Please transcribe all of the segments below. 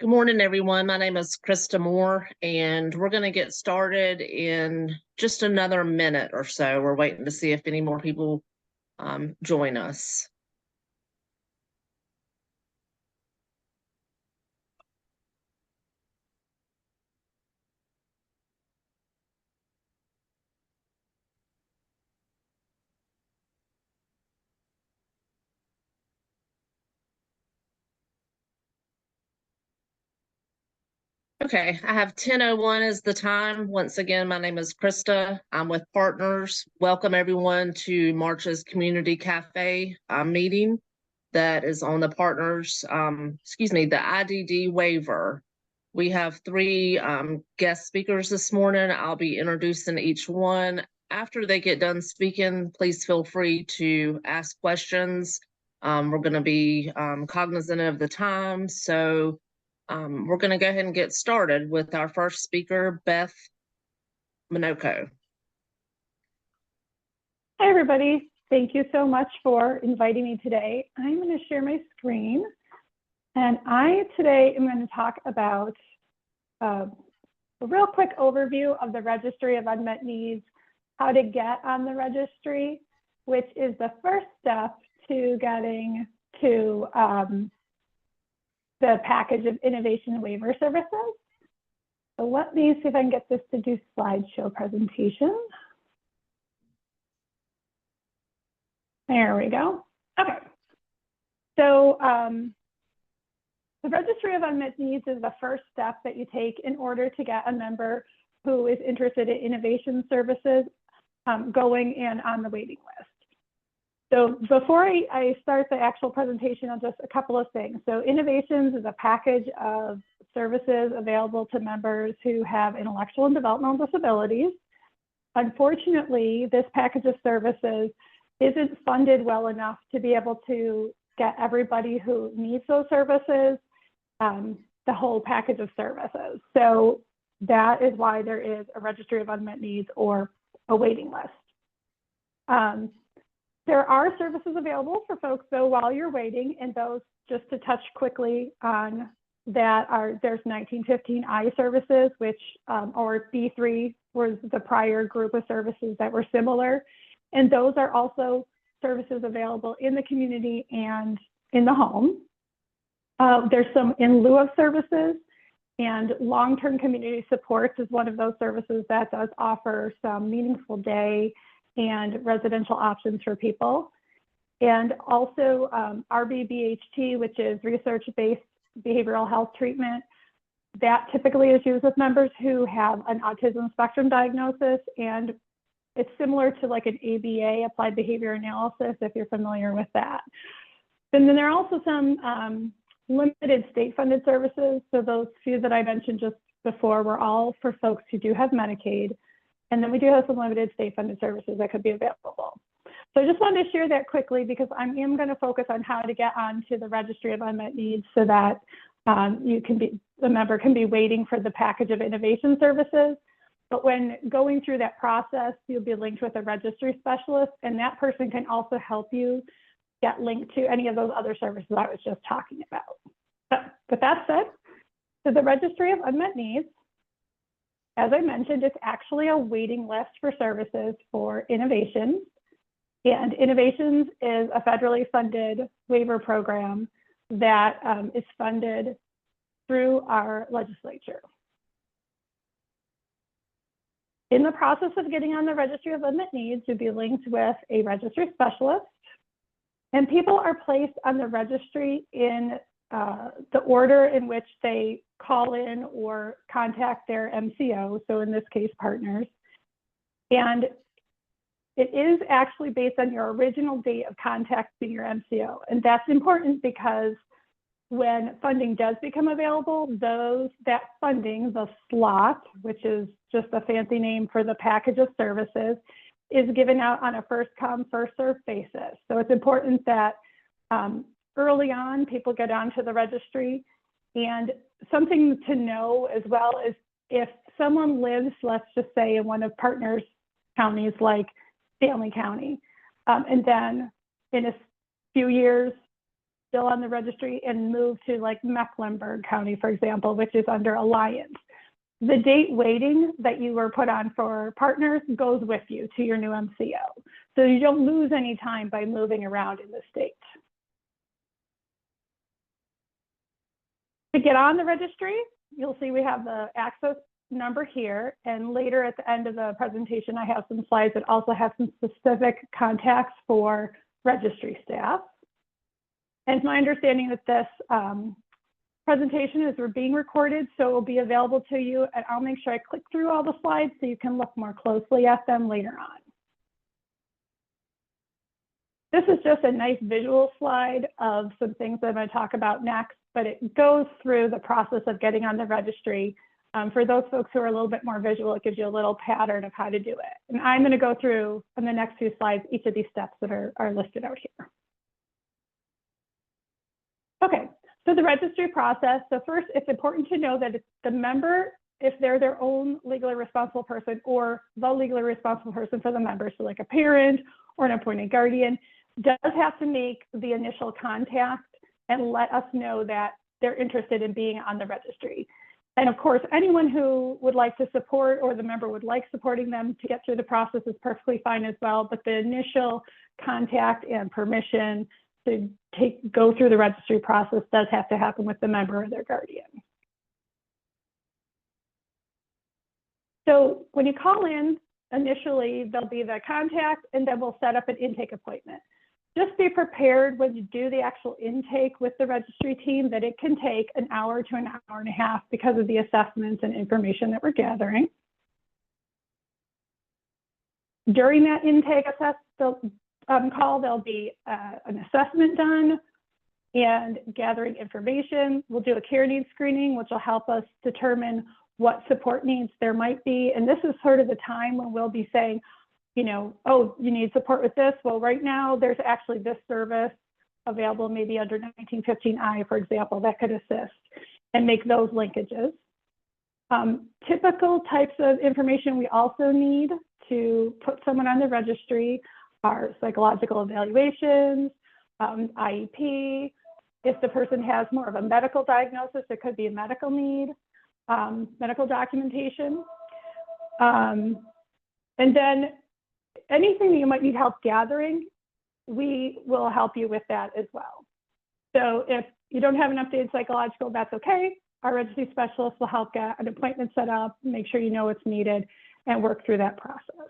Good morning, everyone. My name is Krista Moore, and we're going to get started in just another minute or so. We're waiting to see if any more people join us. Okay, I have 10:01 as the time. Once again, my name is Krista. I'm with Partners. Welcome everyone to March's Community Cafe meeting that is on the Partners, the IDD waiver. We have three guest speakers this morning. I'll be introducing each one. After they get done speaking, please feel free to ask questions. We're going to be cognizant of the time, so we're going to go ahead and get started with our first speaker, Beth Minoko. Hi, everybody. Thank you so much for inviting me today. I'm going to share my screen. And today am going to talk about a real quick overview of the Registry of Unmet Needs, how to get on the registry, which is the first step to getting to the package of innovation waiver services. So let me see if I can get this to do slideshow presentation. There we go. Okay. So the Registry of Unmet Needs is the first step that you take in order to get a member who is interested in innovation services going in on the waiting list. So before I start the actual presentation, I'll just a couple of things. So Innovations is a package of services available to members who have intellectual and developmental disabilities. Unfortunately, this package of services isn't funded well enough to be able to get everybody who needs those services the whole package of services. So that is why there is a Registry of Unmet Needs or a waiting list. There are services available for folks, though, while you're waiting, and those, just to touch quickly on that, there's 1915I services, which, or B3 was the prior group of services that were similar. And those are also services available in the community and in the home. There's some in lieu of services, and long-term community supports is one of those services that does offer some meaningful day and residential options for people. And also RBBHT, which is research-based behavioral health treatment, that typically is used with members who have an autism spectrum diagnosis, and it's similar to like an ABA, applied behavior analysis, if you're familiar with that. And then there are also some limited state-funded services. So those few that I mentioned just before were all for folks who do have Medicaid. And then we do have some limited state-funded services that could be available. So I just wanted to share that quickly because I am going to focus on how to get onto the Registry of Unmet Needs so that the member can be waiting for the package of innovation services. But when going through that process, you'll be linked with a registry specialist, and that person can also help you get linked to any of those other services I was just talking about. So with that said, so the Registry of Unmet Needs, as I mentioned, it's actually a waiting list for services for innovations. And Innovations is a federally funded waiver program that is funded through our legislature. In the process of getting on the Registry of Unmet Needs, you'll be linked with a registry specialist, and people are placed on the registry in the order in which they call in or contact their MCO, so in this case, Partners. And it is actually based on your original date of contacting your MCO. And that's important because when funding does become available, that funding, the slot, which is just a fancy name for the package of services, is given out on a first come, first served basis. So it's important that early on people get onto the registry. And something to know as well is if someone lives, let's just say in one of Partners counties like Stanley County, and then in a few years still on the registry and move to like Mecklenburg County, for example, which is under Alliance, the date waiting that you were put on for partners goes with you to your new MCO. So you don't lose any time by moving around in the state. To get on the registry, you'll see we have the access number here, and later at the end of the presentation, I have some slides that also have some specific contacts for registry staff. And it's my understanding that this presentation is being recorded, so it will be available to you, and I'll make sure I click through all the slides so you can look more closely at them later on. This is just a nice visual slide of some things that I'm going to talk about next, but it goes through the process of getting on the registry. For those folks who are a little bit more visual, it gives you a little pattern of how to do it. And I'm going to go through in the next few slides each of these steps that are listed out here. Okay, so the registry process. So first, it's important to know that the member, if they're their own legally responsible person or the legally responsible person for the member, so like a parent or an appointed guardian, does have to make the initial contact and let us know that they're interested in being on the registry. And of course, anyone who would like to support or the member would like supporting them to get through the process is perfectly fine as well. But the initial contact and permission to go through the registry process does have to happen with the member or their guardian. So when you call in, initially there'll be the contact, and then we'll set up an intake appointment. Just be prepared when you do the actual intake with the registry team that it can take an hour to an hour and a half because of the assessments and information that we're gathering. During that intake call, there'll be an assessment done and gathering information. We'll do a care needs screening, which will help us determine what support needs there might be. And this is sort of the time when we'll be saying, you know, oh, you need support with this. Well, right now there's actually this service available, maybe under 1915I, for example, that could assist and make those linkages. Typical types of information we also need to put someone on the registry are psychological evaluations, IEP. If the person has more of a medical diagnosis, it could be a medical need, medical documentation. And then anything that you might need help gathering, we will help you with that as well. So if you don't have an updated psychological, that's okay. Our registry specialist will help get an appointment set up, make sure you know what's needed, and work through that process.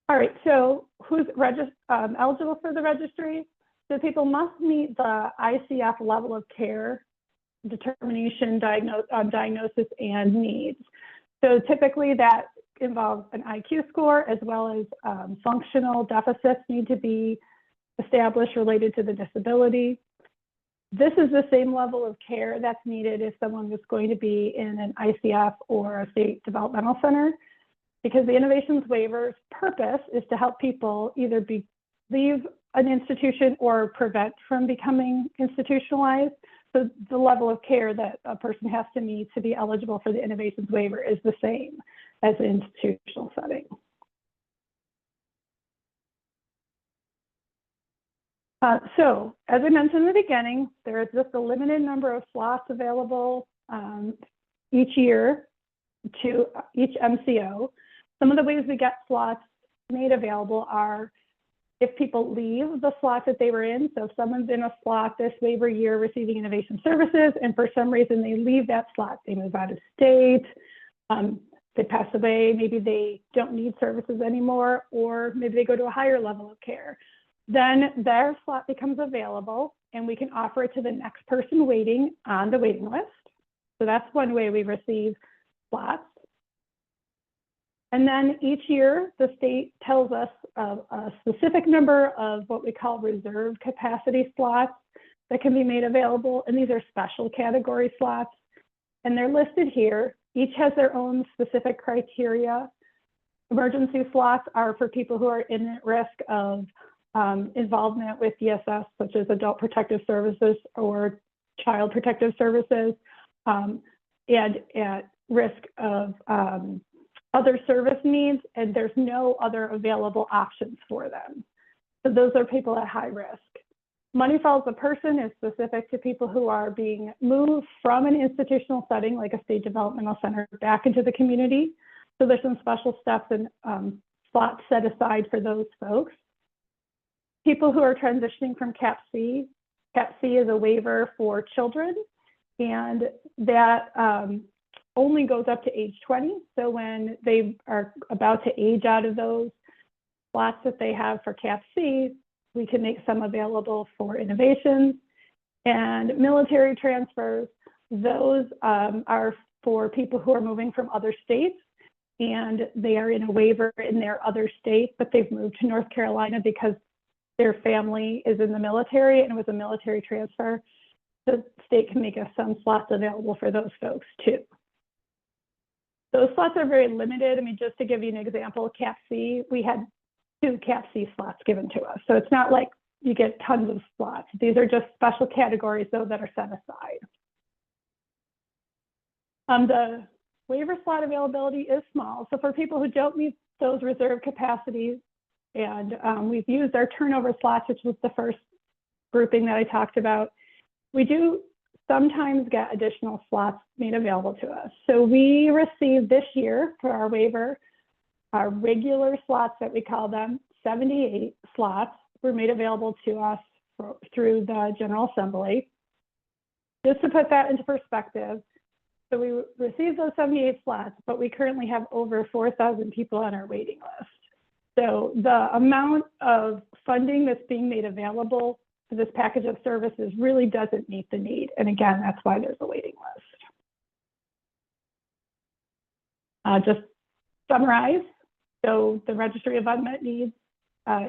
All right, so who's eligible for the registry? So people must meet the ICF level of care determination, diagnosis, and needs. So typically that involves an IQ score, as well as functional deficits need to be established related to the disability. This is the same level of care that's needed if someone was going to be in an ICF or a state developmental center, because the innovations waiver's purpose is to help people either leave an institution or prevent from becoming institutionalized. So the level of care that a person has to meet to be eligible for the innovations waiver is the same as an institutional setting. So as I mentioned in the beginning, there is just a limited number of slots available each year to each MCO. Some of the ways we get slots made available are if people leave the slot that they were in. So if someone's in a slot this waiver year receiving innovation services, and for some reason they leave that slot, they move out of state, they pass away, maybe they don't need services anymore, or maybe they go to a higher level of care, then their slot becomes available and we can offer it to the next person waiting on the waiting list. So that's one way we receive slots. And then each year, the state tells us a specific number of what we call reserved capacity slots that can be made available. And these are special category slots. And they're listed here. Each has their own specific criteria. Emergency slots are for people who are in risk of involvement with DSS, such as adult protective services or child protective services, and at risk of other service needs, and there's no other available options for them. So those are people at high risk. Money Follows the Person is specific to people who are being moved from an institutional setting, like a state developmental center, back into the community. So there's some special steps and slots set aside for those folks. People who are transitioning from CAP-C. CAP-C is a waiver for children, and that only goes up to age 20. So when they are about to age out of those slots that they have for CAP-C, we can make some available for innovations. And military transfers, those are for people who are moving from other states, and they are in a waiver in their other state, but they've moved to North Carolina because their family is in the military and it was a military transfer. The state can make us some slots available for those folks too. Those slots are very limited. I mean, just to give you an example, CAP-C, we had 2 CAP-C slots given to us. So it's not like you get tons of slots. These are just special categories, though, that are set aside. The waiver slot availability is small. So for people who don't meet those reserve capacities, and we've used our turnover slots, which was the first grouping that I talked about, we do sometimes get additional slots made available to us. So we received this year for our waiver, our regular slots that we call them, 78 slots were made available to us through the General Assembly. Just to put that into perspective, so we received those 78 slots, but we currently have over 4,000 people on our waiting list. So the amount of funding that's being made available for this package of services really doesn't meet the need. And again, that's why there's a waiting list. Just summarize. So the Registry of Unmet Needs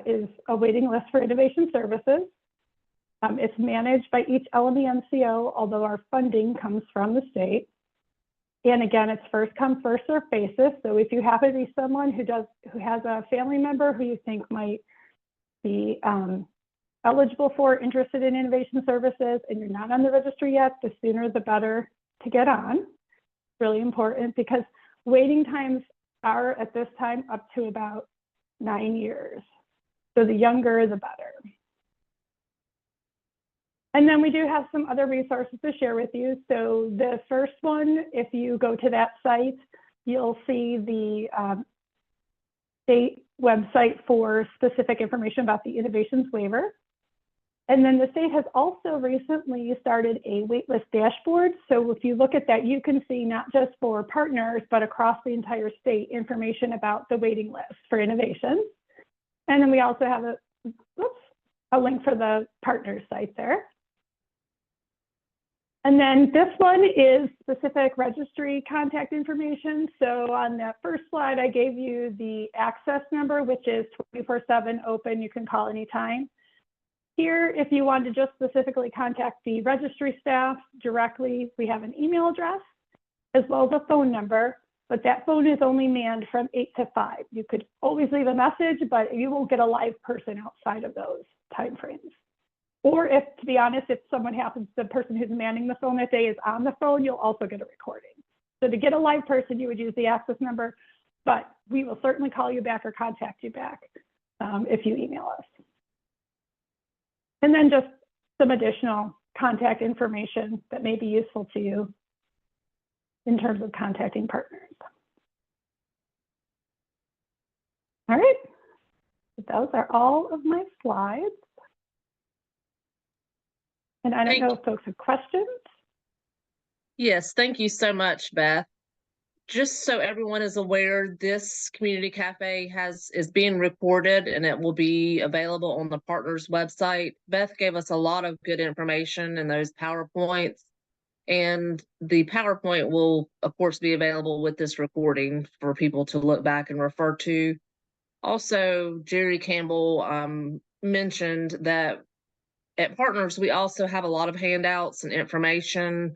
is a waiting list for innovation services. It's managed by each LME MCO, although our funding comes from the state. And again, it's first come, first served basis. So if you happen to be someone who has a family member who you think might be eligible for, interested in innovation services, and you're not on the registry yet, the sooner the better to get on. Really important because waiting times are at this time up to about 9 years. So the younger, the better. And then we do have some other resources to share with you. So the first one, if you go to that site, you'll see the state website for specific information about the innovations waiver. And then the state has also recently started a waitlist dashboard. So if you look at that, you can see not just for partners, but across the entire state information about the waiting list for innovations. And then we also have a link for the partners site there. And then this one is specific registry contact information. So on that first slide, I gave you the access number, which is 24/7 open. You can call anytime. Here, if you want to just specifically contact the registry staff directly, we have an email address as well as a phone number, but that phone is only manned from 8 to 5. You could always leave a message, but you won't get a live person outside of those timeframes. Or if, to be honest, if someone happens, the person who's manning the phone that day is on the phone, you'll also get a recording. So to get a live person, you would use the access number, but we will certainly call you back or contact you back if you email us. And then just some additional contact information that may be useful to you in terms of contacting partners. All right, those are all of my slides. And I don't know if folks have questions. Yes, thank you so much, Beth. Just so everyone is aware, this community cafe is being recorded and it will be available on the partners website. Beth gave us a lot of good information in those PowerPoints, and the PowerPoint will of course be available with this recording for people to look back and refer to. Also, Jerry Campbell mentioned that at Partners, we also have a lot of handouts and information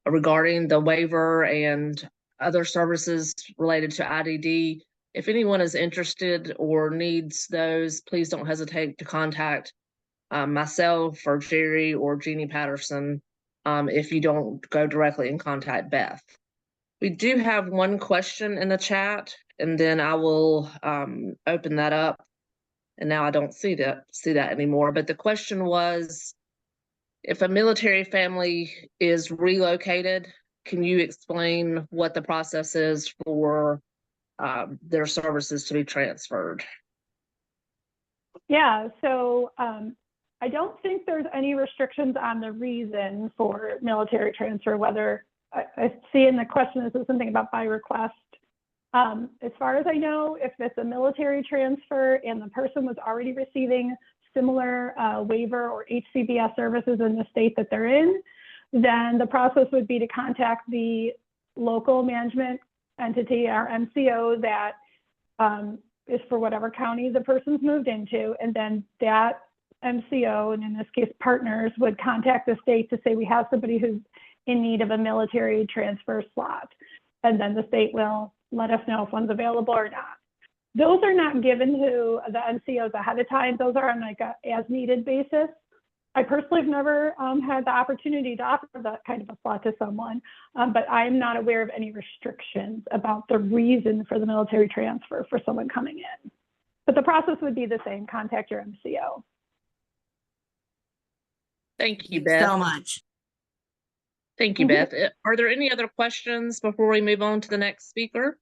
regarding the waiver and other services related to IDD. If anyone is interested or needs those, please don't hesitate to contact myself or Jerry or Jeannie Patterson if you don't go directly and contact Beth. We do have one question in the chat, and then I will open that up. and now I don't see that anymore. But the question was, if a military family is relocated, can you explain what the process is for their services to be transferred? Yeah, so I don't think there's any restrictions on the reason for military transfer, whether I see in the question this is something about by request. As far as I know, if it's a military transfer and the person was already receiving similar waiver or HCBS services in the state that they're in, then the process would be to contact the local management entity, our MCO, that is for whatever county the person's moved into, and then that MCO, and in this case partners, would contact the state to say we have somebody who's in need of a military transfer slot, and then the state will let us know if one's available or not. Those are not given to the MCOs ahead of time. Those are on like a as needed basis. I personally have never had the opportunity to offer that kind of a slot to someone, but I'm not aware of any restrictions about the reason for the military transfer for someone coming in. But the process would be the same, contact your MCO. Thank you, Beth. So much. Thank you, Beth. Are there any other questions before we move on to the next speaker?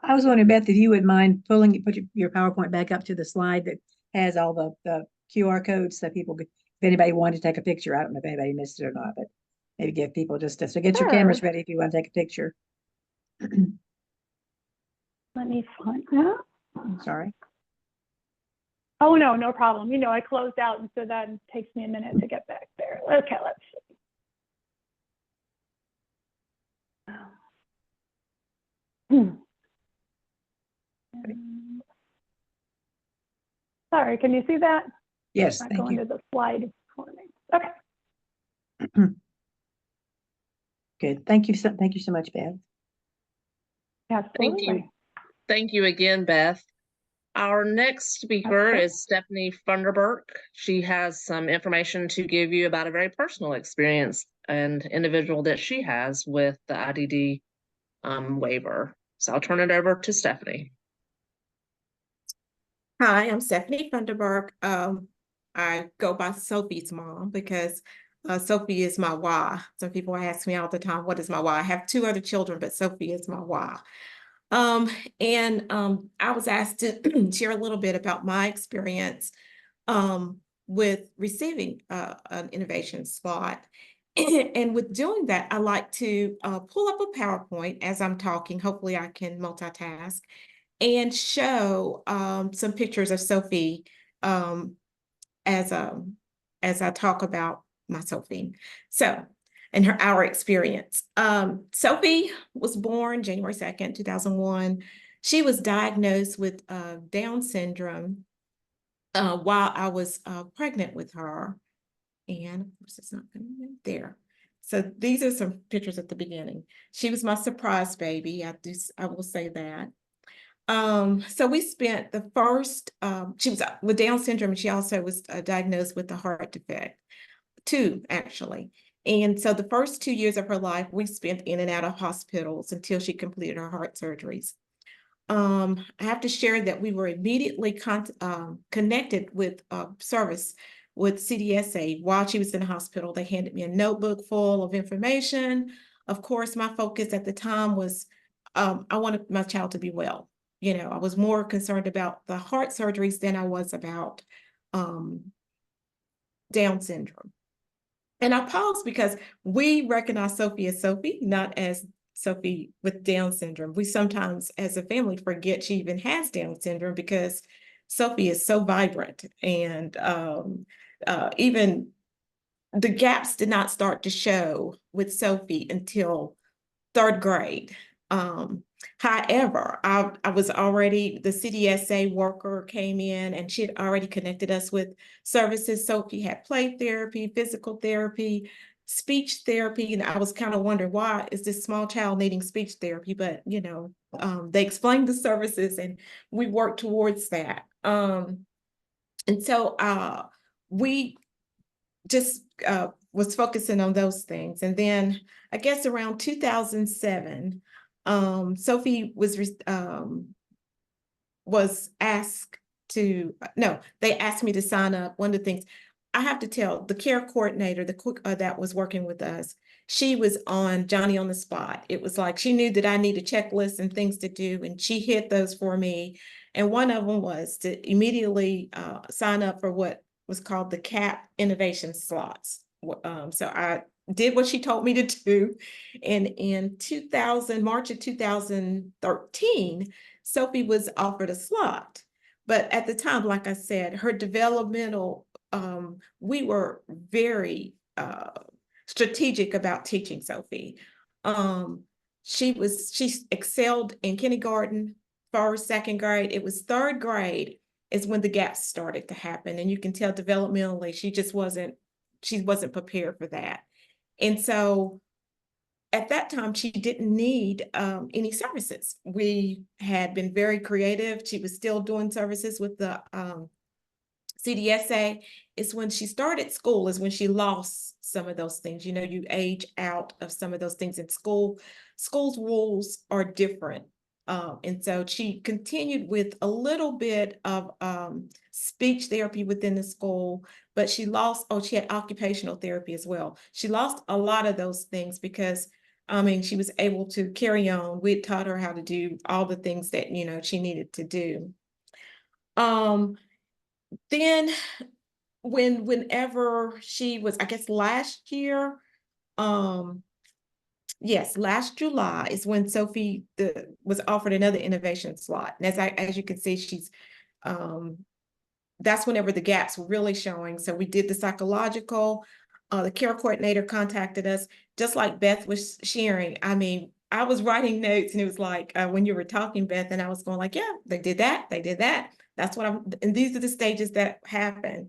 I was wondering, Beth, if you would mind put your PowerPoint back up to the slide that has all the QR codes so people could, if anybody wanted to take a picture. I don't know if anybody missed it or not, but maybe give people just so get your cameras ready if you want to take a picture. Let me find that. Sorry. Oh, no problem. You know, I closed out, and so that takes me a minute to get back there. Okay, let's see. Sorry, can you see that? Yes, Not thank going you. to the slide for me. Okay. Good. Thank you so much, Beth. Absolutely. Thank you again, Beth. Our next speaker is Stephanie Funderburk. She has some information to give you about a very personal experience and individual that she has with the IDD waiver. So I'll turn it over to Stephanie. Hi, I'm Stephanie Funderburk. I go by Sophie's mom because Sophie is my why. Some people ask me all the time, what is my why? I have 2 other children, but Sophie is my why. I was asked to share a little bit about my experience with receiving an innovation slot. And with doing that, I like to pull up a PowerPoint as I'm talking. Hopefully I can multitask and show some pictures of Sophie as I talk about my Sophie. So, and our experience. Sophie was born January 2nd, 2001. She was diagnosed with Down syndrome while I was pregnant with her. And of course it's not going to be there. So these are some pictures at the beginning. She was my surprise baby. I will say that. So we spent the first, she was with Down syndrome. She also was diagnosed with a heart defect, 2 actually. And so the first 2 years of her life, we spent in and out of hospitals until she completed her heart surgeries. I have to share that we were immediately connected with service with CDSA while she was in the hospital. They handed me a notebook full of information. Of course, my focus at the time was I wanted my child to be well. You know, I was more concerned about the heart surgeries than I was about Down syndrome. And I paused because we recognize Sophie as Sophie, not as Sophie with Down syndrome. We sometimes, as a family, forget she even has Down syndrome because Sophie is so vibrant. And even the gaps did not start to show with Sophie until 3rd grade. However, I was already, the CDSA worker came in and she had already connected us with services. Sophie had play therapy, physical therapy, speech therapy. And I was kind of wondering, why is this small child needing speech therapy? But, you know, they explained the services and we worked towards that. And so we just was focusing on those things. And then I guess around 2007, Sophie was asked no, they asked me to sign up. One of the things I have to tell the care coordinator, that was working with us, she was on Johnny on the spot. It was like she knew that I needed checklists and things to do, and she hit those for me. And one of them was to immediately sign up for what was called the CAP innovation slots. So I did what she told me to do. And in March of 2013, Sophie was offered a slot. But at the time, like I said, her developmental, we were very strategic about teaching Sophie. She excelled in kindergarten, first, second grade. It was third grade is when the gaps started to happen. And you can tell developmentally, she wasn't prepared for that. And so at that time, she didn't need any services. We had been very creative. She was still doing services with the CDSA. It's when she started school is when she lost some of those things. You know, you age out of some of those things in school. School's rules are different. And so she continued with a little bit of speech therapy within the school, but she had occupational therapy as well. She lost a lot of those things because she was able to carry on. We taught her how to do all the things that, you know, she needed to do. Then whenever she was, I guess last year, yes, last July is when Sophie was offered another innovation slot. And as you can see, she's that's whenever the gaps were really showing. So we did the psychological, the care coordinator contacted us, just like Beth was sharing. I mean, I was writing notes and it was like when you were talking, Beth, and I was going like, yeah, they did that. That's what and these are the stages that happen.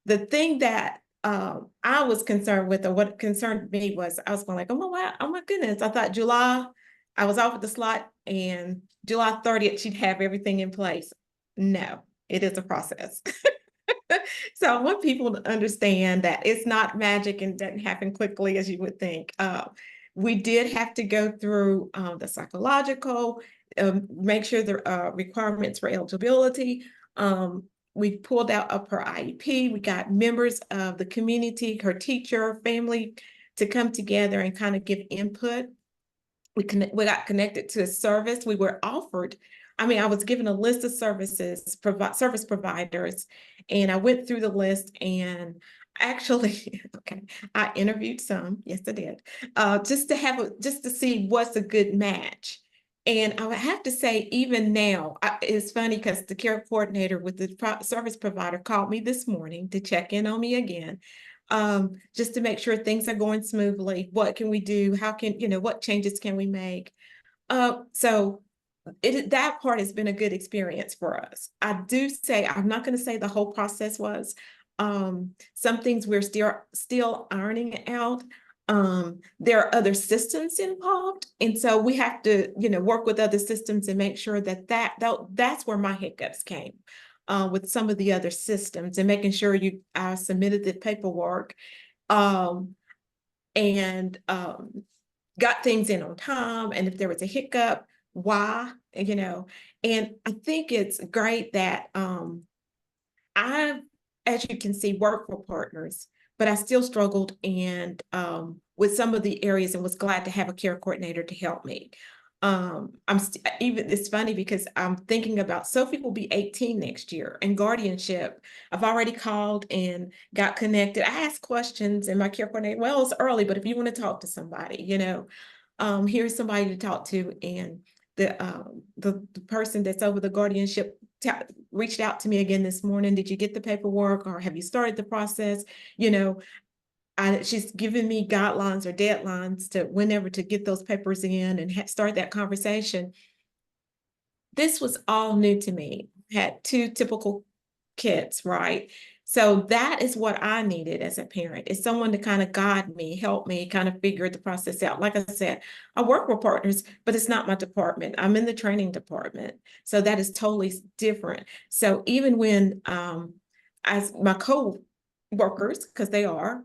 The thing that I was concerned with, or what concerned me was, I was going like, oh my goodness. I thought July, I was offered the slot and July 30th, she'd have everything in place. No, it is a process. So I want people to understand that it's not magic and doesn't happen quickly as you would think. We did have to go through the psychological, make sure the requirements for eligibility. We pulled out up her IEP. We got members of the community, her teacher, family, to come together and kind of give input. We got connected to a service. We were offered, I was given a list of service providers, and I went through the list and actually, okay, I interviewed some, yes, I did, just to see what's a good match. And I would have to say, even now, it's funny because the care coordinator with the service provider called me this morning to check in on me again, just to make sure things are going smoothly. What can we do? How can, what changes can we make? So that part has been a good experience for us. I do say, I'm not going to say the whole process was. Some things we're still ironing out. There are other systems involved. And so we have to, work with other systems and make sure that's where my hiccups came. With some of the other systems and making sure I submitted the paperwork and got things in on time. And if there was a hiccup, why, and I think it's great that I, as you can see, work for partners, but I still struggled with some of the areas and was glad to have a care coordinator to help me. It's funny because I'm thinking about Sophie will be 18 next year, and guardianship, I've already called and got connected. I asked questions and my care coordinator, well, it's early, but if you want to talk to somebody, here's somebody to talk to. And the person that's over the guardianship reached out to me again this morning. Did you get the paperwork, or have you started the process? She's given me guidelines or deadlines to whenever to get those papers in and start that conversation. This was all new to me. Had two typical kids, right? So that is what I needed as a parent, is someone to kind of guide me, help me kind of figure the process out. Like I said, I work with partners, but it's not my department. I'm in the training department. So that is totally different. So even when as my co-workers, because they are,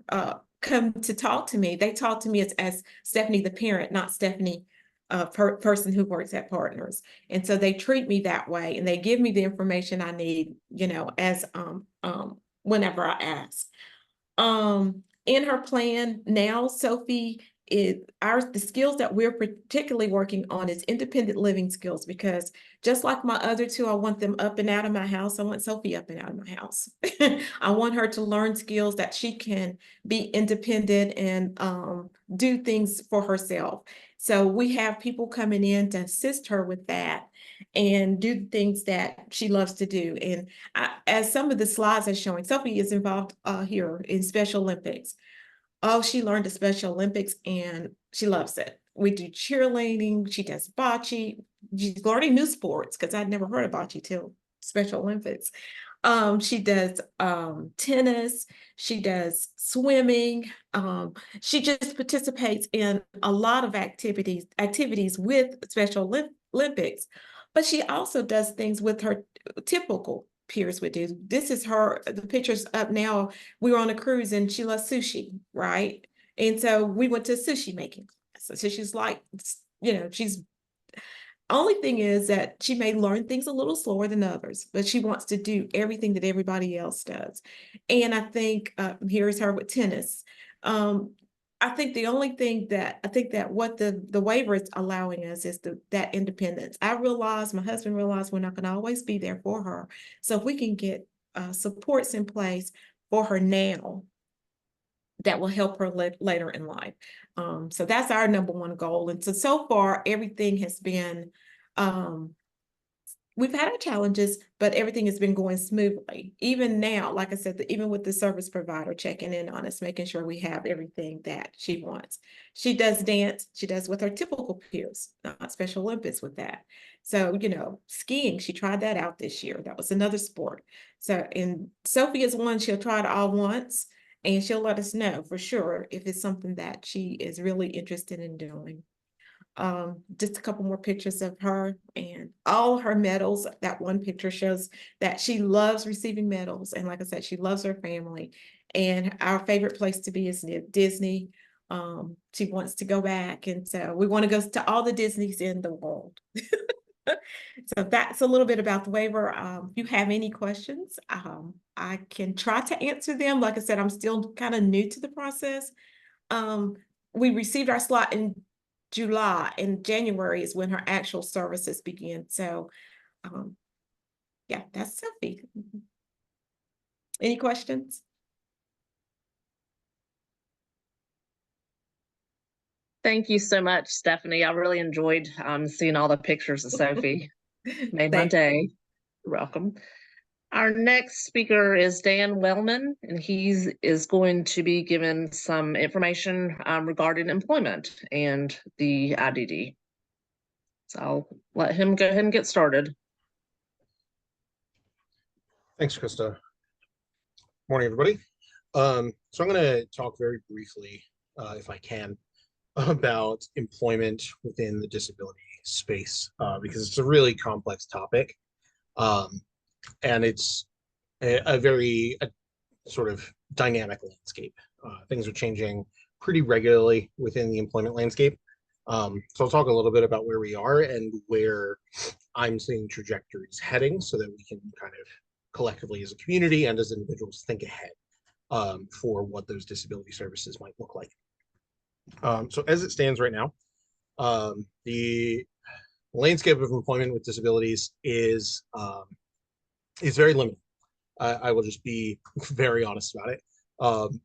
come to talk to me, they talk to me as Stephanie the parent, not Stephanie person who works at Partners. And so they treat me that way, and they give me the information I need, as whenever I ask. In her plan now, Sophie, the skills that we're particularly working on is independent living skills, because just like my other two, I want them up and out of my house. I want Sophie up and out of my house. I want her to learn skills that she can be independent and do things for herself. So we have people coming in to assist her with that and do things that she loves to do. And as some of the slides are showing, Sophie is involved here in Special Olympics. Oh, she learned the Special Olympics and she loves it. We do cheerleading, she does bocce. She's learning new sports, because I'd never heard of bocce till Special Olympics. She does tennis, she does swimming. She just participates in a lot of activities with Special Olympics, but she also does things with her typical peers would do. This is the picture's up now. We were on a cruise and she loves sushi, right? And so we went to sushi making class. So she's like, she's only thing is that she may learn things a little slower than others, but she wants to do everything that everybody else does. And I think here's her with tennis. I think the only thing that what the waiver is allowing us is that independence. I realize, my husband realized, we're not going to always be there for her. So if we can get supports in place for her now, that will help her later in life. So that's our number one goal. And so far, everything has been, we've had our challenges, but everything has been going smoothly. Even now, like I said, even with the service provider checking in on us, making sure we have everything that she wants. She does dance. She does with her typical peers, not Special Olympics with that. So, skiing, she tried that out this year. That was another sport. So, and Sophie is one, she'll try it all once, and she'll let us know for sure if it's something that she is really interested in doing. Just a couple more pictures of her and all her medals. That one picture shows that she loves receiving medals. And like I said, she loves her family. And our favorite place to be is near Disney. She wants to go back. And so we want to go to all the Disneys in the world. So that's a little bit about the waiver. If you have any questions, I can try to answer them. Like I said, I'm still kind of new to the process. We received our slot in July, and January is when her actual services begin. So, yeah, that's Sophie. Any questions? Thank you so much, Stephanie. I really enjoyed seeing all the pictures of Sophie. Made my Thank day. You're welcome. Our next speaker is Dan Wellman, and he is going to be given some information regarding employment and the IDD. So I'll let him go ahead and get started. Thanks, Krista. Morning, everybody. So I'm going to talk very briefly, if I can, about employment within the disability space, because it's a really complex topic. And it's a very sort of dynamic landscape. Things are changing pretty regularly within the employment landscape. So I'll talk a little bit about where we are and where I'm seeing trajectories heading, so that we can kind of collectively as a community and as individuals think ahead for what those disability services might look like. So as it stands right now, the landscape of employment with disabilities is very limited. I will just be very honest about it.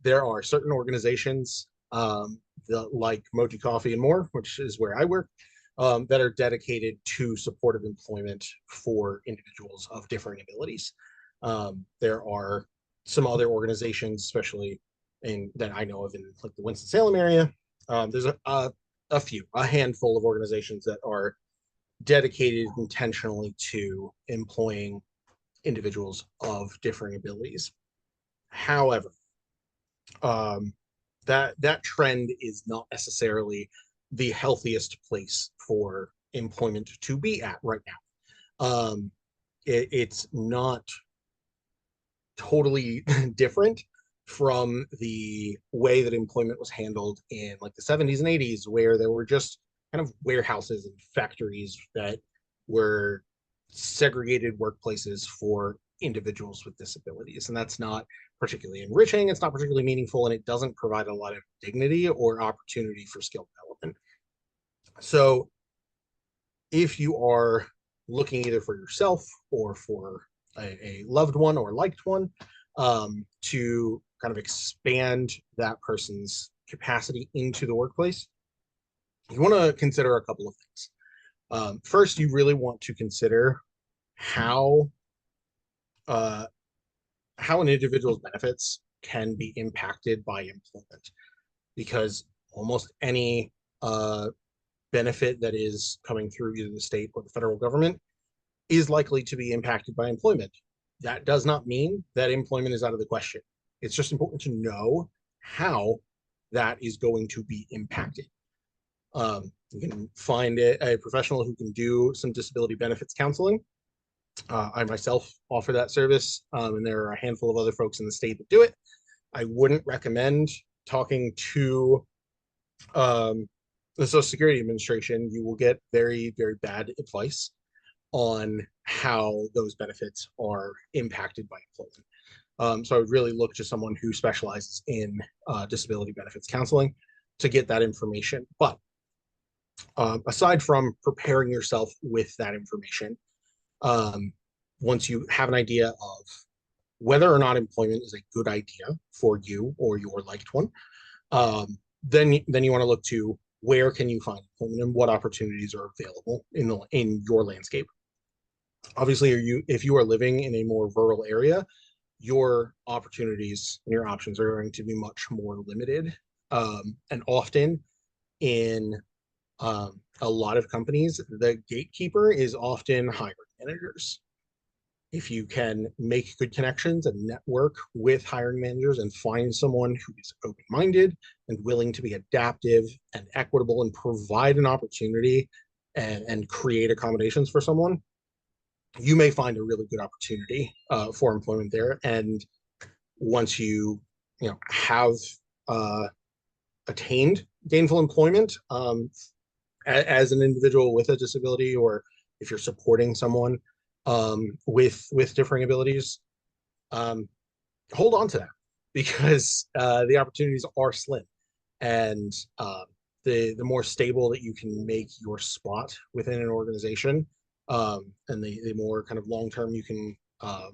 There are certain organizations like Mochi Coffee and more, which is where I work, that are dedicated to supportive employment for individuals of differing abilities. There are some other organizations, especially that I know of in like the Winston-Salem area. There's a handful of organizations that are dedicated intentionally to employing individuals of differing abilities. However, that trend is not necessarily the healthiest place for employment to be at right now. It's not totally different from the way that employment was handled in like the 70s and 80s, where there were just kind of warehouses and factories that were segregated workplaces for individuals with disabilities. And that's not particularly enriching, it's not particularly meaningful, and it doesn't provide a lot of dignity or opportunity for skill development. So if you are looking either for yourself or for a loved one or liked one, to kind of expand that person's capacity into the workplace, you want to consider a couple of things. First, you really want to consider how an individual's benefits can be impacted by employment, because almost any benefit that is coming through either the state or the federal government is likely to be impacted by employment. That does not mean that employment is out of the question. It's just important to know how that is going to be impacted. You can find a professional who can do some disability benefits counseling. I myself offer that service, and there are a handful of other folks in the state that do it. I wouldn't recommend talking to the Social Security Administration. You will get very, very bad advice on how those benefits are impacted by employment. So I would really look to someone who specializes in disability benefits counseling to get that information. But aside from preparing yourself with that information, once you have an idea of whether or not employment is a good idea for you or your liked one, then you want to look to where can you find employment and what opportunities are available in your landscape. Obviously, if you are living in a more rural area, your opportunities and your options are going to be much more limited. And often in a lot of companies, the gatekeeper is often hiring managers. If you can make good connections and network with hiring managers and find someone who is open-minded and willing to be adaptive and equitable and provide an opportunity and create accommodations for someone, you may find a really good opportunity for employment there. And once you have attained gainful employment as an individual with a disability, or if you're supporting someone with differing abilities, hold on to that, because the opportunities are slim, and the more stable that you can make your spot within an organization, and the more kind of long-term you can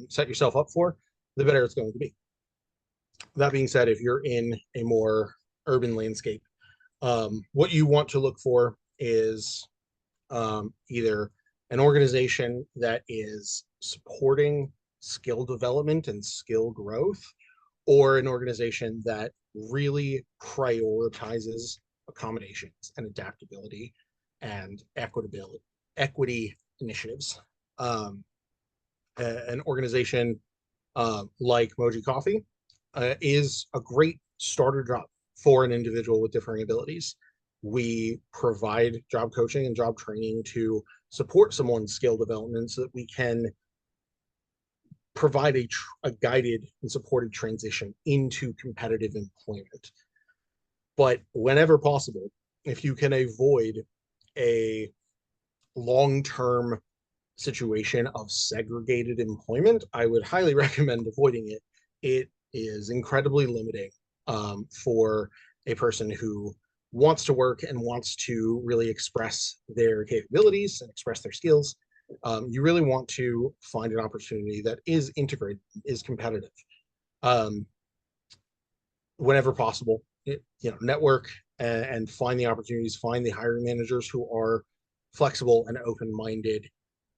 set yourself up for, the better it's going to be. That being said, if you're in a more urban landscape, what you want to look for is either an organization that is supporting skill development and skill growth, or an organization that really prioritizes accommodations and adaptability and equity initiatives. An organization like Moji Coffee is a great starter job for an individual with differing abilities. We provide job coaching and job training to support someone's skill development so that we can provide a guided and supported transition into competitive employment. But whenever possible, if you can avoid a long-term situation of segregated employment, I would highly recommend avoiding it. It is incredibly limiting for a person who wants to work and wants to really express their capabilities and express their skills. You really want to find an opportunity that is integrated, is competitive. Whenever possible, network and find the opportunities, find the hiring managers who are flexible and open-minded.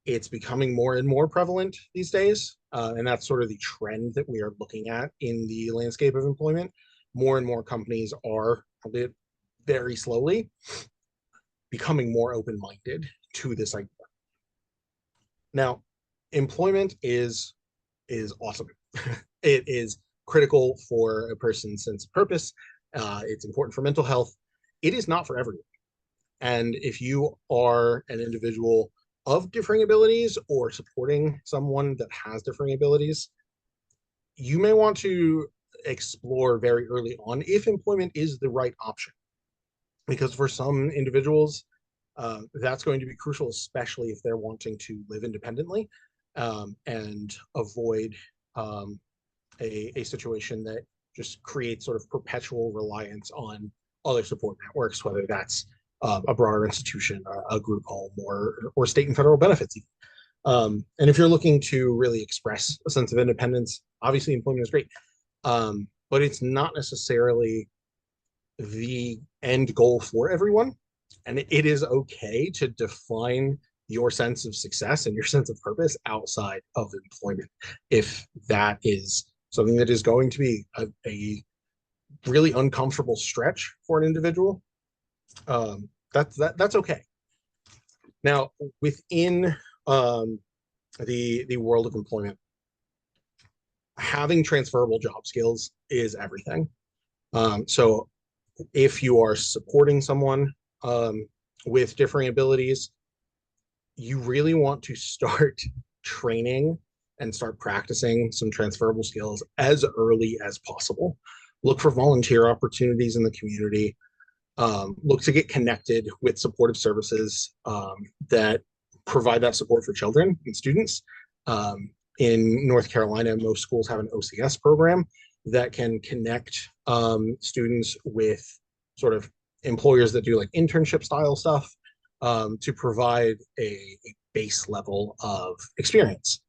It's becoming more and more prevalent these days, and that's sort of the trend that we are looking at in the landscape of employment. More and more companies are, albeit very slowly, becoming more open-minded to this idea. Now, employment is awesome. It is critical for a person's sense of purpose. It's important for mental health. It is not for everyone. And if you are an individual of differing abilities or supporting someone that has differing abilities, you may want to explore very early on if employment is the right option. Because for some individuals, That's going to be crucial, especially if they're wanting to live independently and avoid a situation that just creates sort of perpetual reliance on other support networks, whether that's a broader institution, a group home, or state and federal benefits. And if you're looking to really express a sense of independence, obviously employment is great, but it's not necessarily the end goal for everyone. And it is okay to define your sense of success and your sense of purpose outside of employment if that is something that is going to be a really uncomfortable stretch for an individual. That's okay. Now, within the world of employment, having transferable job skills is everything. So if you are supporting someone with differing abilities, you really want to start training and start practicing some transferable skills as early as possible. Look for volunteer opportunities in the community. Look to get connected with supportive services that provide that support for children and students. In North Carolina, most schools have an OCS program that can connect students with sort of employers that do like internship style stuff to provide a base level of experience,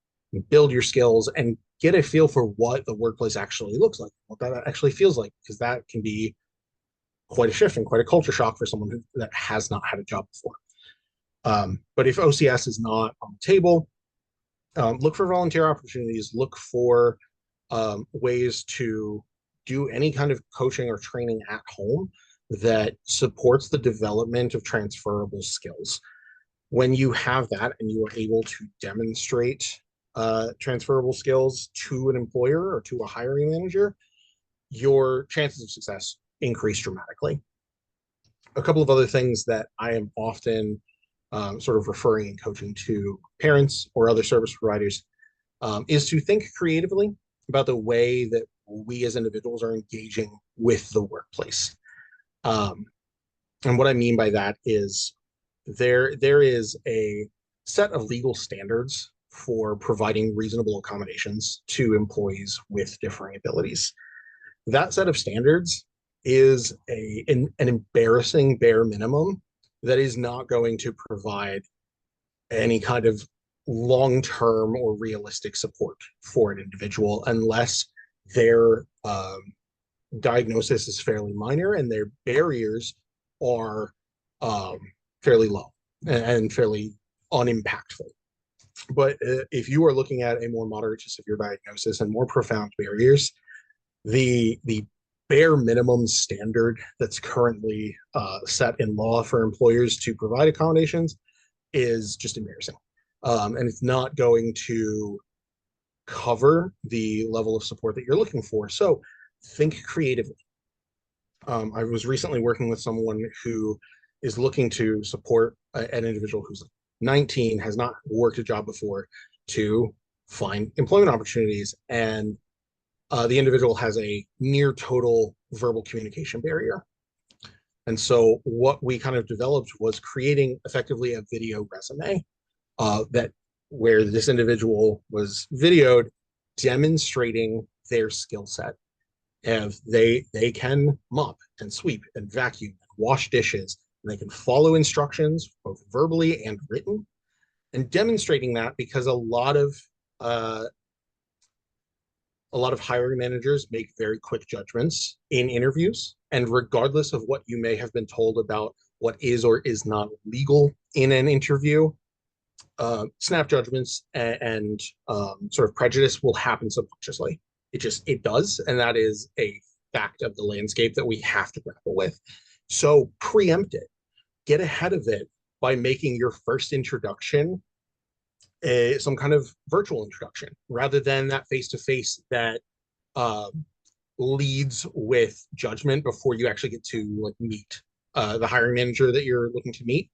build your skills, and get a feel for what the workplace actually looks like, what that actually feels like, because that can be quite a shift and quite a culture shock for someone that has not had a job before. But if OCS is not on the table, look for volunteer opportunities, look for ways to do any kind of coaching or training at home that supports the development of transferable skills. When you have that and you are able to demonstrate transferable skills to an employer or to a hiring manager, your chances of success increase dramatically. A couple of other things that I am often sort of referring and coaching to parents or other service providers is to think creatively about the way that we as individuals are engaging with the workplace. And what I mean by that is there is a set of legal standards for providing reasonable accommodations to employees with differing abilities. That set of standards is an embarrassing bare minimum that is not going to provide any kind of long-term or realistic support for an individual unless their diagnosis is fairly minor and their barriers are fairly low and fairly unimpactful. But if you are looking at a more moderate to severe diagnosis and more profound barriers, the bare minimum standard that's currently set in law for employers to provide accommodations is just embarrassing. And it's not going to cover the level of support that you're looking for. So think creatively. I was recently working with someone who is looking to support an individual who's 19, has not worked a job before, to find employment opportunities. And the individual has a near total verbal communication barrier. And so what we kind of developed was creating effectively a video resume that where this individual was videoed demonstrating their skill set. And they can mop and sweep and vacuum and wash dishes, and they can follow instructions both verbally and written, and demonstrating that because a lot of hiring managers make very quick judgments in interviews, and regardless of what you may have been told about what is or is not legal in an interview, snap judgments and sort of prejudice will happen subconsciously. It does, and that is a fact of the landscape that we have to grapple with. So preempt it, get ahead of it by making your first introduction some kind of virtual introduction rather than that face-to-face that leads with judgment before you actually get to like meet the hiring manager that you're looking to meet.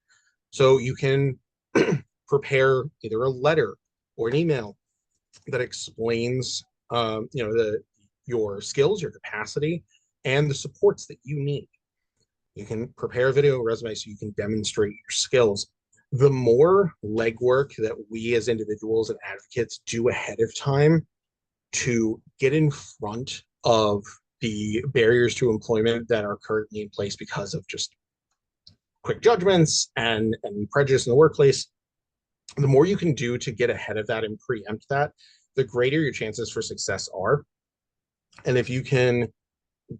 So you can prepare either a letter or an email that explains your skills, your capacity, and the supports that you need. You can prepare a video resume so you can demonstrate your skills. The more legwork that we as individuals and advocates do ahead of time to get in front of the barriers to employment that are currently in place because of just quick judgments and prejudice in the workplace, the more you can do to get ahead of that and preempt that, the greater your chances for success are. And if you can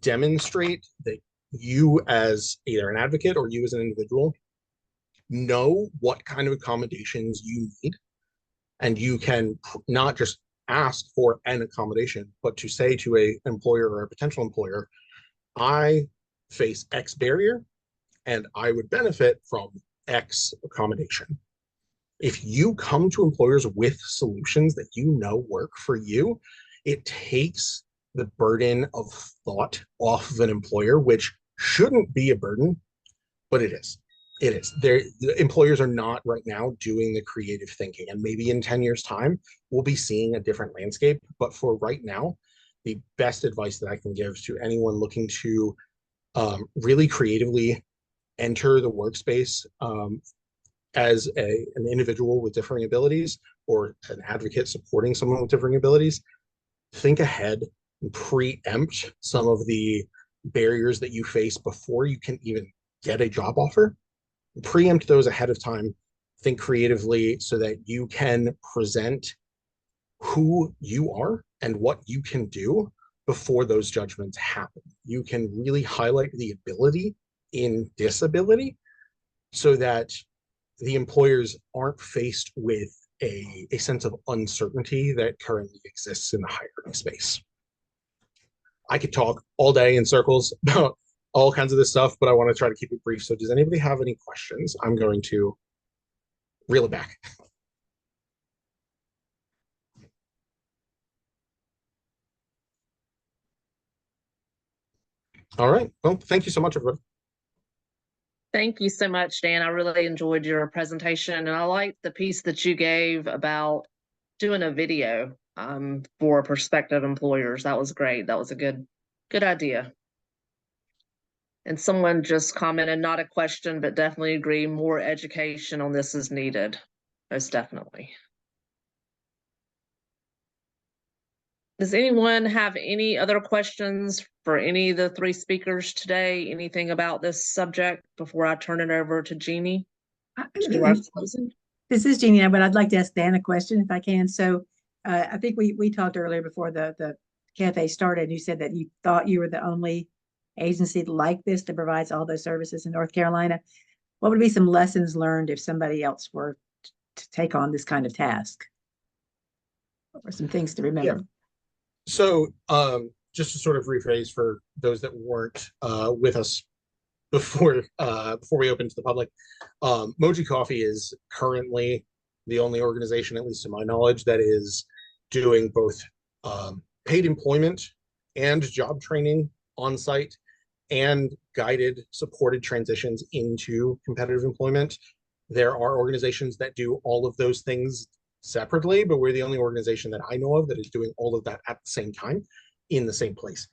demonstrate that you as either an advocate or you as an individual know what kind of accommodations you need, and you can not just ask for an accommodation, but to say to a employer or a potential employer, I face X barrier and I would benefit from X accommodation. If you come to employers with solutions that you know work for you, it takes the burden of thought off of an employer, which shouldn't be a burden, but it is. It is. The employers are not right now doing the creative thinking, and maybe in 10 years' time, we'll be seeing a different landscape. But for right now, the best advice that I can give to anyone looking to really creatively enter the workspace as an individual with differing abilities or an advocate supporting someone with differing abilities, think ahead and preempt some of the barriers that you face before you can even get a job offer. Preempt those ahead of time. Think creatively so that you can present who you are and what you can do before those judgments happen. You can really highlight the ability in disability so that the employers aren't faced with a sense of uncertainty that currently exists in the hiring space. I could talk all day in circles about all kinds of this stuff, but I want to try to keep it brief. So does anybody have any questions? I'm going to reel it back. All right. Well, thank you so much, everybody. Thank you so much, Dan. I really enjoyed your presentation, and I liked the piece that you gave about doing a video for prospective employers. That was great. That was a good idea. And someone just commented, not a question, but definitely agree, more education on this is needed. Most definitely. Does anyone have any other questions for any of the three speakers today? Anything about this subject before I turn it over to Jeannie? This is Jeannie, but I'd like to ask Dan a question if I can. So I think we talked earlier before the cafe started, and you said that you thought you were the only agency like this that provides all those services in North Carolina. What would be some lessons learned if somebody else were to take on this kind of task? Or some things to remember? Yeah. So just to sort of rephrase for those that weren't with us before we opened to the public, Moji Coffee is currently the only organization, at least to my knowledge, that is doing both paid employment and job training on site and guided supported transitions into competitive employment. There are organizations that do all of those things separately, but we're the only organization that I know of that is doing all of that at the same time in the same place.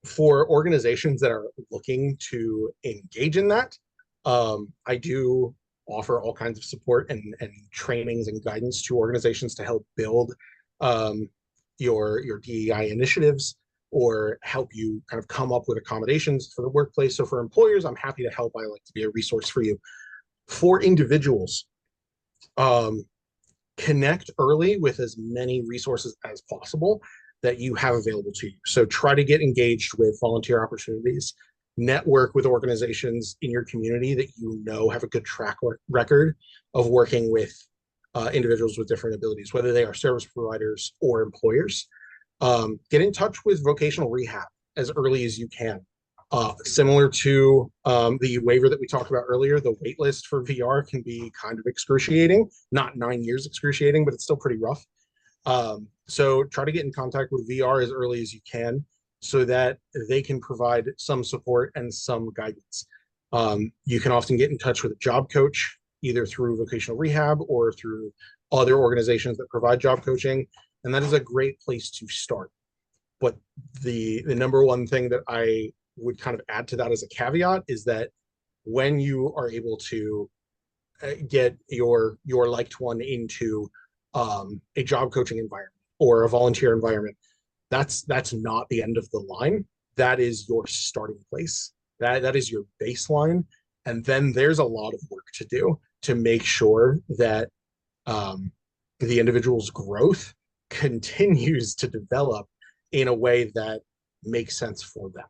For organizations that are looking to engage in that, I do offer all kinds of support and trainings and guidance to organizations to help build your DEI initiatives or help you kind of come up with accommodations for the workplace. So for employers, I'm happy to help. I like to be a resource for you. For individuals, connect early with as many resources as possible that you have available to you. So try to get engaged with volunteer opportunities, network with organizations in your community that you know have a good track record of working with individuals with different abilities, whether they are service providers or employers. Get in touch with vocational rehab as early as you can. Similar to the waiver that we talked about earlier, the wait list for VR can be kind of excruciating, not 9 years excruciating, but it's still pretty rough. So try to get in contact with VR as early as you can so that they can provide some support and some guidance. You can often get in touch with a job coach, either through vocational rehab or through other organizations that provide job coaching. And that is a great place to start. But the number one thing that I would kind of add to that as a caveat is that when you are able to get your liked one into a job coaching environment or a volunteer environment, that's not the end of the line. That is your starting place. That is your baseline, and then there's a lot of work to do to make sure that the individual's growth continues to develop in a way that makes sense for them.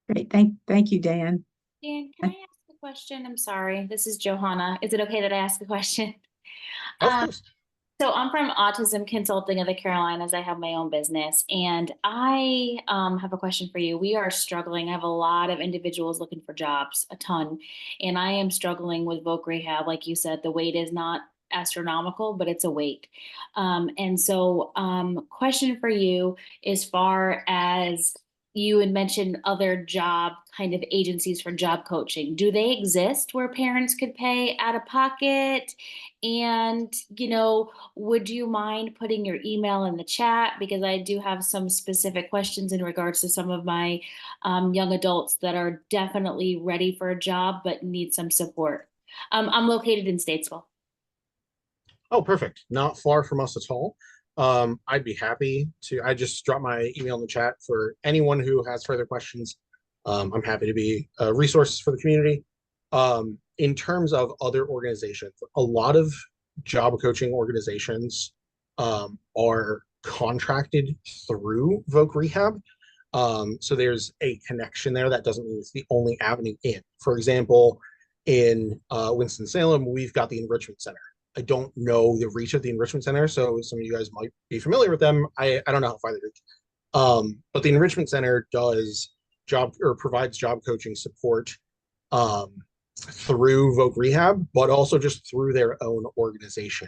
Great. Thank you, Dan. Dan, can I ask a question? I'm sorry. This is Johanna. Is it okay that I ask a question? Of Um, course. so I'm from Autism Consulting of the Carolinas. I have my own business, and I have a question for you. We are struggling. I have a lot of individuals looking for jobs, a ton, and I am struggling with voc rehab. Like you said, the wait is not astronomical, but it's a wait. Question for you, as far as you had mentioned other job kind of agencies for job coaching. Do they exist where parents could pay out of pocket? And, would you mind putting your email in the chat? Because I do have some specific questions in regards to some of my young adults that are definitely ready for a job but need some support. I'm located in Statesville. Oh, perfect. Not far from us at all. I'd be happy to. I just dropped my email in the chat for anyone who has further questions. I'm happy to be a resource for the community. In terms of other organizations, a lot of job coaching organizations are contracted through voc rehab. So there's a connection there. That doesn't mean it's the only avenue in. For example, in Winston-Salem, we've got the Enrichment Center. I don't know the reach of the Enrichment Center, so some of you guys might be familiar with them. I don't know how far they reach. But the Enrichment Center provides job coaching support through voc rehab, but also just through their own organization.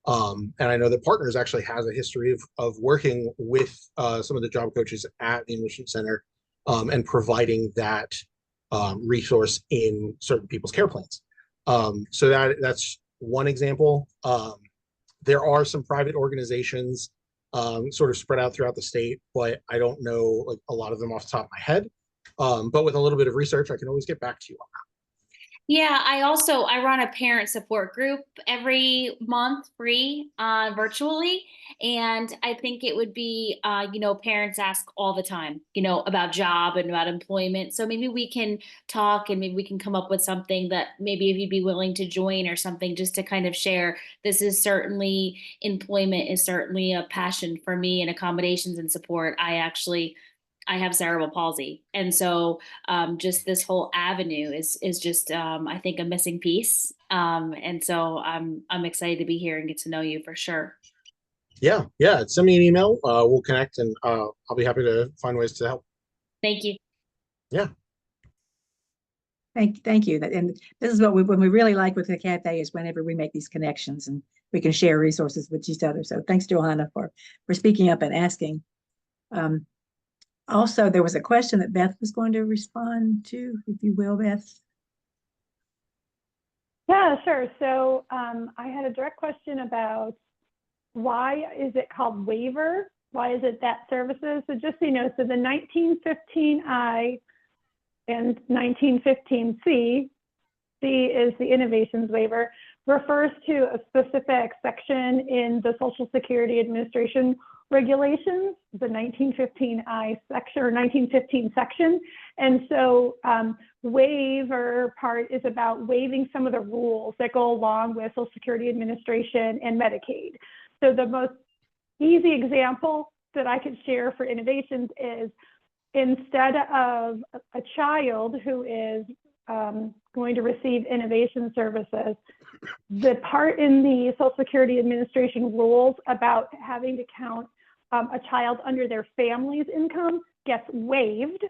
And I know that Partners actually has a history of working with some of the job coaches at the Enrichment Center and providing that resource in certain people's care plans. So that's one example. There are some private organizations sort of spread out throughout the state, but I don't know like a lot of them off the top of my head. But with a little bit of research, I can always get back to you on that. Yeah, I run a parent support group every month free virtually. And I think it would be, parents ask all the time, about job and about employment. So maybe we can talk and maybe we can come up with something that maybe if you'd be willing to join or something just to kind of share. This is certainly, employment is certainly a passion for me, and accommodations and support. I have cerebral palsy. And so just this whole avenue is just, I think, a missing piece. And so I'm excited to be here and get to know you for sure. Yeah. Send me an email. We'll connect, and I'll be happy to find ways to help. Thank you. Yeah. Thank you. And this is when we really like with the cafe is whenever we make these connections and we can share resources with each other. So thanks, Johanna, for speaking up and asking. Also, there was a question that Beth was going to respond to, if you will, Beth. Yeah, sure. So I had a direct question about why is it called waiver? Why is it that services? So just so you know, so the 1915I and 1915C, C is the innovations waiver, refers to a specific section in the Social Security Administration regulations, the 1915I section or 1915 section. And so waiver part is about waiving some of the rules that go along with Social Security Administration and Medicaid. So the most easy example that I could share for innovations is instead of a child who is going to receive innovation services, the part in the Social Security Administration rules about having to count a child under their family's income gets waived,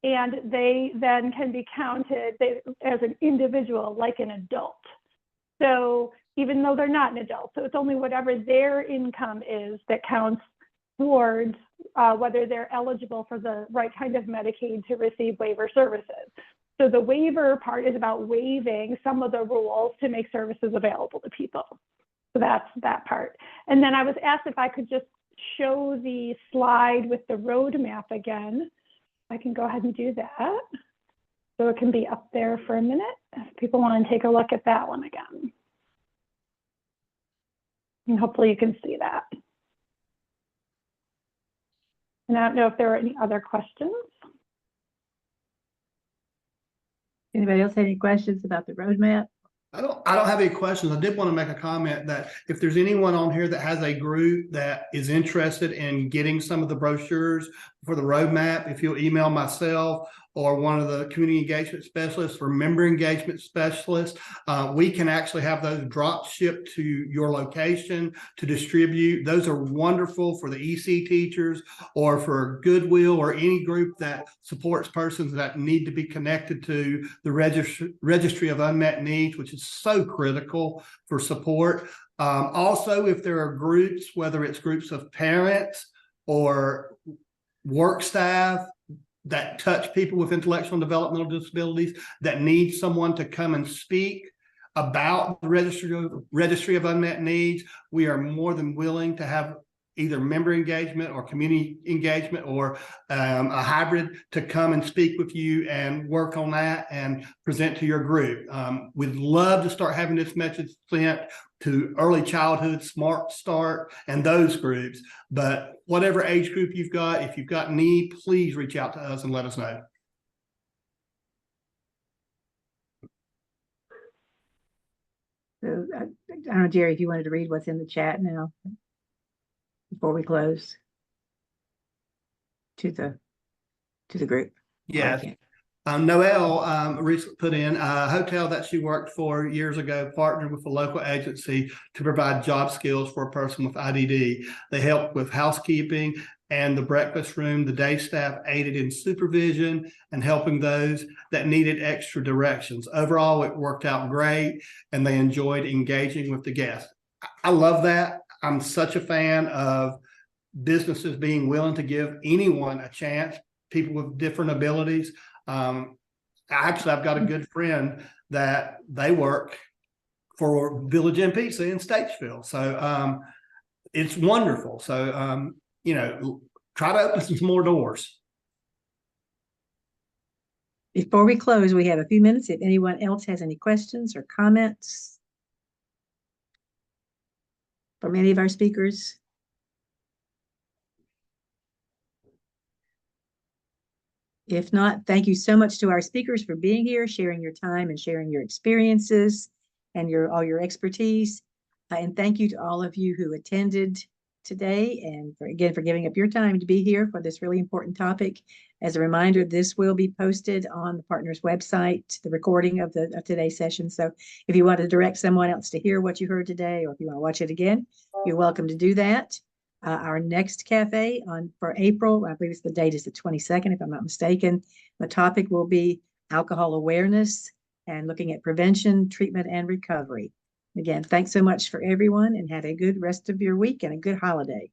and they then can be counted as an individual, like an adult. So even though they're not an adult, so it's only whatever their income is that counts towards whether they're eligible for the right kind of Medicaid to receive waiver services. So the waiver part is about waiving some of the rules to make services available to people. So that's that part. And then I was asked if I could just show the slide with the roadmap again, I can go ahead and do that. So it can be up there for a minute if people want to take a look at that one again. And hopefully you can see that. And I don't know if there are any other questions. Anybody else have any questions about the roadmap? I don't have any questions. I did want to make a comment that if there's anyone on here that has a group that is interested in getting some of the brochures for the roadmap, if you'll email myself or one of the community engagement specialists or member engagement specialists, we can actually have those drop shipped to your location to distribute. Those are wonderful for the EC teachers or for Goodwill or any group that supports persons that need to be connected to the registry of unmet needs, which is so critical for support. Also, if there are groups, whether it's groups of parents or work staff that touch people with intellectual and developmental disabilities that need someone to come and speak about the registry of unmet needs, we are more than willing to have either member engagement or community engagement or a hybrid to come and speak with you and work on that and present to your group. We'd love to start having this message sent to early childhood, Smart Start, and those groups. But whatever age group you've got, if you've got need, please reach out to us and let us know. So, I don't know, Jerry, if you wanted to read what's in the chat now before we close to the group. Yes. Noelle recently put in a hotel that she worked for years ago, partnered with a local agency to provide job skills for a person with IDD. They helped with housekeeping and the breakfast room. The day staff aided in supervision and helping those that needed extra directions. Overall, it worked out great and they enjoyed engaging with the guests. I love that. I'm such a fan of businesses being willing to give anyone a chance, people with different abilities. Actually, I've got a good friend that they work for Village and Pizza in Statesville. So it's wonderful. So, you know, try to open some more doors. Before we close, we have a few minutes. If anyone else has any questions or comments from any of our speakers. If not, thank you so much to our speakers for being here, sharing your time and sharing your experiences and all your expertise. And thank you to all of you who attended today and again for giving up your time to be here for this really important topic. As a reminder, this will be posted on the partners website, the recording of today's session. So if you want to direct someone else to hear what you heard today, or if you want to watch it again, you're welcome to do that. Our next cafe for April, I believe the date is the 22nd, if I'm not mistaken. The topic will be alcohol awareness and looking at prevention, treatment, and recovery. Again, thanks so much for everyone and have a good rest of your week and a good holiday.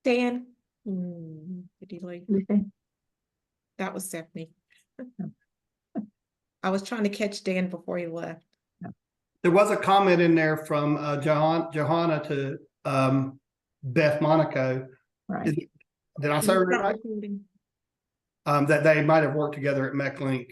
Dan, did he leave? Okay. That was Stephanie. I was trying to catch Dan before he left. There was a comment in there from Johanna to Beth Monaco. Right. Did I say it right? That they might have worked together at MechLink.